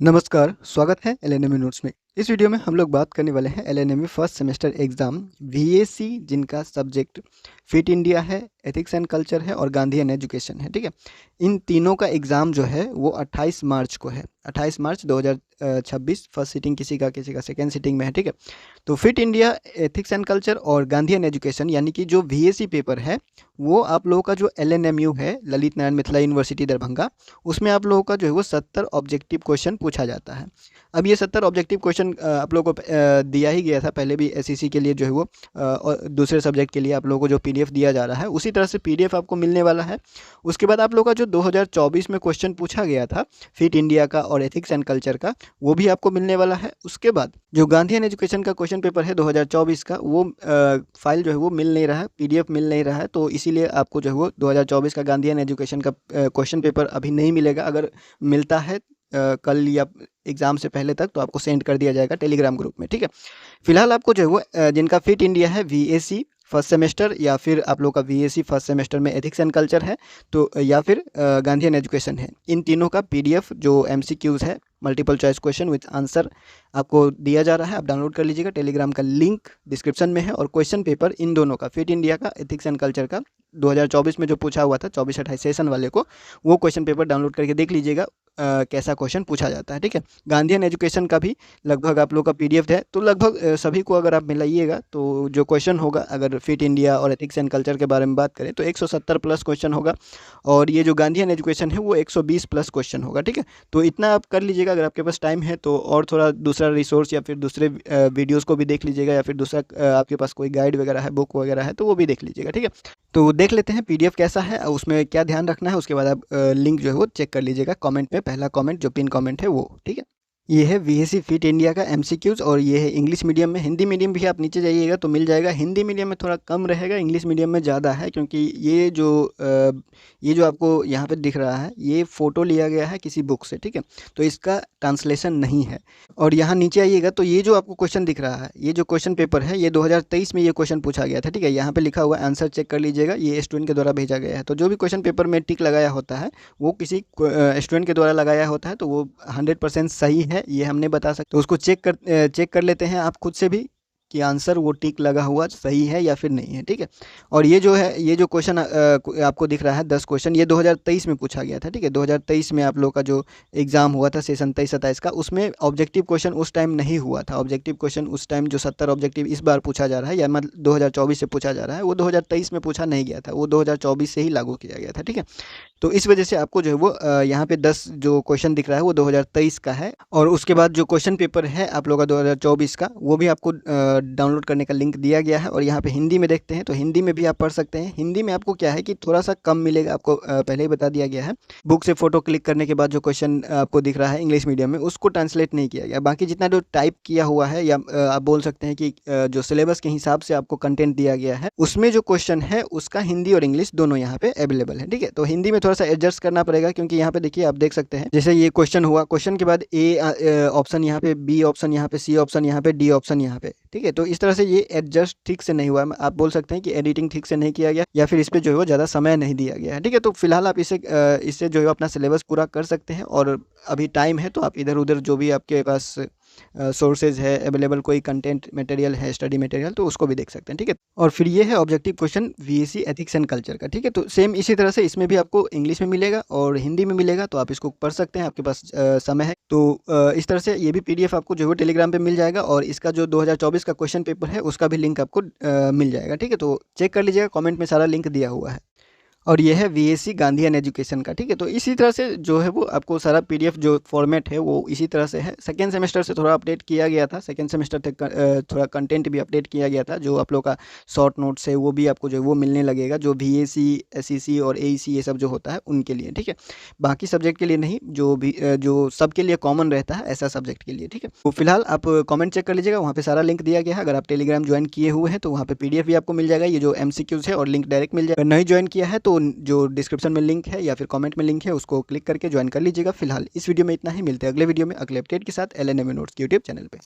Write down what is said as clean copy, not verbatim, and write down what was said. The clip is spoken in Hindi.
नमस्कार, स्वागत है एलएनएमयू नोट्स में। इस वीडियो में हम लोग बात करने वाले हैं LNMU first semester exam VAC जिनका सब्जेक्ट फिट इंडिया है, एथिक्स एंड कल्चर है और गांधी एंड एजुकेशन है, ठीक है। इन तीनों का एग्ज़ाम जो है वो 28 मार्च को है, 28 मार्च 2026। फर्स्ट सिटिंग किसी का सेकेंड सिटिंग में है, ठीक है। तो fit India, ethics and culture और गांधी एंड एजुकेशन यानी कि जो वीएसी पेपर है वो आप लोगों का जो एलएनएमयू है, ललित नारायण मिथिला यूनिवर्सिटी दरभंगा, उसमें आप लोगों का जो है वो 70 ऑब्जेक्टिव क्वेश्चन पूछा जाता है। अब ये 70 ऑब्जेक्टिव क्वेश्चन आप लोगों को दिया ही गया था पहले भी एसईसी के लिए जो है वो और दूसरे सब्जेक्ट के लिए आप लोगों को जो पीडीएफ दिया जा रहा है उसी तरह से पीडीएफ आपको मिलने वाला है। उसके बाद आप लोगों का जो 2024 में क्वेश्चन पूछा गया था फिट इंडिया का और एथिक्स एंड कल्चर का, वो भी आपको मिलने वाला है। उसके बाद जो गांधी एंड एजुकेशन का क्वेश्चन पेपर है 2024 का, वो फाइल जो है वो मिल नहीं रहा है, पीडीएफ मिल नहीं रहा है, तो इसीलिए आपको जो है वो 2024 का गांधी एंड एजुकेशन का क्वेश्चन पेपर अभी नहीं मिलेगा। अगर मिलता है कल या एग्ज़ाम से पहले तक तो आपको सेंड कर दिया जाएगा टेलीग्राम ग्रुप में, ठीक है। फिलहाल आपको जो है वो जिनका फिट इंडिया है वीएसी फर्स्ट सेमेस्टर या फिर आप लोग का वीएसी फर्स्ट सेमेस्टर में एथिक्स एंड कल्चर है तो या फिर गांधी एंड एजुकेशन है, इन तीनों का पीडीएफ जो एमसीक्यूज़ है multiple choice question with answer आपको दिया जा रहा है। आप डाउनलोड कर लीजिएगा, टेलीग्राम का लिंक डिस्क्रिप्शन में है। और क्वेश्चन पेपर इन दोनों का, फिट इंडिया का, एथिक्स एंड कल्चर का 2024 में जो पूछा हुआ था 24-28 सेशन वाले को, वो क्वेश्चन पेपर डाउनलोड करके देख लीजिएगा कैसा क्वेश्चन पूछा जाता है, ठीक है। गांधी एंड एजुकेशन का भी लगभग आप लोग का पीडीएफ है, तो लगभग सभी को अगर आप मिलाइएगा तो जो क्वेश्चन होगा, अगर फिट इंडिया और एथिक्स एंड कल्चर के बारे में बात करें तो 170 प्लस क्वेश्चन होगा और ये जो गांधी एंड एजुकेशन है वो 120 प्लस क्वेश्चन होगा, ठीक है। तो इतना आप कर लीजिएगा अगर आपके पास टाइम है तो, और थोड़ा दूसरा रिसोर्स या फिर दूसरे वीडियोज़ को भी देख लीजिएगा या फिर दूसरा आपके पास कोई गाइड वगैरह है, बुक वगैरह है तो वो भी देख लीजिएगा, ठीक है। तो देख लेते हैं पीडीएफ कैसा है, उसमें क्या ध्यान रखना है। उसके बाद आप लिंक जो है वो चेक कर लीजिएगा कमेंट में, पहला कमेंट जो पिन कमेंट है वो, ठीक है। ये है वीएसी फिट इंडिया का एमसीक्यूज़ और ये है इंग्लिश मीडियम में। हिंदी मीडियम भी आप नीचे जाइएगा तो मिल जाएगा। हिंदी मीडियम में थोड़ा कम रहेगा, इंग्लिश मीडियम में ज़्यादा है, क्योंकि ये जो आपको यहाँ पे दिख रहा है ये फ़ोटो लिया गया है किसी बुक से, ठीक है। तो इसका ट्रांसलेशन नहीं है। और यहाँ नीचे आइएगा तो ये जो आपको क्वेश्चन दिख रहा है, ये जो क्वेश्चन पेपर है ये 2023 में ये क्वेश्चन पूछा गया था, ठीक है। यहाँ पे लिखा हुआ आंसर चेक कर लीजिएगा, ये स्टूडेंट के द्वारा भेजा गया है। तो जो भी क्वेश्चन पेपर में टिक लगाया होता है वो किसी स्टूडेंट के द्वारा लगाया होता है, तो वो 100% सही है ये हमने बता सकते। तो उसको चेक कर लेते हैं आप खुद से भी कि आंसर वो टिक लगा हुआ सही है या फिर नहीं है, ठीक है। और ये जो है, ये जो क्वेश्चन आपको दिख रहा है 10 क्वेश्चन, ये 2023 में पूछा गया था, ठीक है। 2023 में आप लोग का जो एग्ज़ाम हुआ था सेशन 23-27 का, उसमें ऑब्जेक्टिव क्वेश्चन उस टाइम नहीं हुआ था। ऑब्जेक्टिव क्वेश्चन उस टाइम जो 70 ऑब्जेक्टिव इस बार पूछा जा रहा है या मतलब 2024 से पूछा जा रहा है, वो 2023 में पूछा नहीं गया था, वो 2024 से ही लागू किया गया था, ठीक है। तो इस वजह से आपको जो है वो यहाँ पे 10 जो क्वेश्चन दिख रहा है वो 2023 का है। और उसके बाद जो क्वेश्चन पेपर है आप लोगों का 2024 का, वो भी आपको डाउनलोड करने का लिंक दिया गया है। और यहाँ पे हिंदी में देखते हैं तो हिंदी में भी आप पढ़ सकते हैं। हिंदी में आपको क्या है कि थोड़ा सा कम मिलेगा, आपको पहले ही बता दिया गया है। बुक से फ़ोटो क्लिक करने के बाद जो क्वेश्चन आपको दिख रहा है इंग्लिश मीडियम में, उसको ट्रांसलेट नहीं किया गया। बाकी जितना जो टाइप किया हुआ है या आप बोल सकते हैं कि जो सिलेबस के हिसाब से आपको कंटेंट दिया गया है, उसमें जो क्वेश्चन है उसका हिंदी और इंग्लिश दोनों यहाँ पे अवेलेबल है, ठीक है। तो हिंदी में थोड़ा सा एडजस्ट करना पड़ेगा, क्योंकि यहाँ पे देखिए आप देख सकते हैं जैसे ये क्वेश्चन हुआ, क्वेश्चन के बाद ए ऑप्शन यहाँ पे, बी ऑप्शन यहाँ पे, सी ऑप्शन यहाँ पे, डी ऑप्शन यहाँ पे, ठीक है। तो इस तरह से ये एडजस्ट ठीक से नहीं हुआ। आप बोल सकते हैं कि एडिटिंग ठीक से नहीं किया गया या फिर इस पे जो है वो ज़्यादा समय नहीं दिया गया है, ठीक है। तो फिलहाल आप इससे जो है अपना सिलेबस पूरा कर सकते हैं और अभी टाइम है तो आप इधर उधर जो भी आपके पास सोर्सेज है अवेलेबल, कोई कंटेंट मटेरियल है, स्टडी मटेरियल, तो उसको भी देख सकते हैं, ठीक है। और फिर ये है objective question VAC ethics and culture का, ठीक है। तो सेम इसी तरह से इसमें भी आपको इंग्लिश में मिलेगा और हिंदी में मिलेगा, तो आप इसको पढ़ सकते हैं, आपके पास समय है तो इस तरह से ये भी पीडीएफ आपको जो है टेलीग्राम पे मिल जाएगा। और इसका जो 2024 का क्वेश्चन पेपर है उसका भी लिंक आपको मिल जाएगा, ठीक है। तो चेक कर लीजिएगा, कमेंट में सारा लिंक दिया हुआ है। और ये है वीएसी गांधी एंड एजुकेशन का, ठीक है। तो इसी तरह से जो है वो आपको सारा पीडीएफ जो फॉर्मेट है वो इसी तरह से है। सेकेंड सेमेस्टर से थोड़ा अपडेट किया गया था, सेकेंड सेमेस्टर तक थोड़ा कंटेंट भी अपडेट किया गया था। जो आप लोग का शॉर्ट नोट्स है वो भी आपको जो है वो मिलने लगेगा, जो वीएसी, एसईसी और एईसी ये सब जो होता है उनके लिए, ठीक है। बाकी सब्जेक्ट के लिए नहीं, जो भी जो सबके लिए कॉमन रहता है ऐसा सब्जेक्ट के लिए, ठीक है। तो फिलहाल आप कॉमेंट चेक कर लीजिएगा, वहाँ पे सारा लिंक दिया गया है। अगर आप टेलीग्राम ज्वाइन किए हुए हैं तो वहाँ पे पीडीएफ भी आपको मिल जाएगा, ये जो एमसीक्यूज़ है, और लिंक डायरेक्ट मिल जाएगा। नहीं ज्वाइन किया है तो जो डिस्क्रिप्शन में लिंक है या फिर कमेंट में लिंक है उसको क्लिक करके ज्वाइन कर लीजिएगा। फिलहाल इस वीडियो में इतना ही, मिलते हैं अगले वीडियो में अगले अपडेट के साथ एलएनएमयू नोट्स यूट्यूब चैनल पे।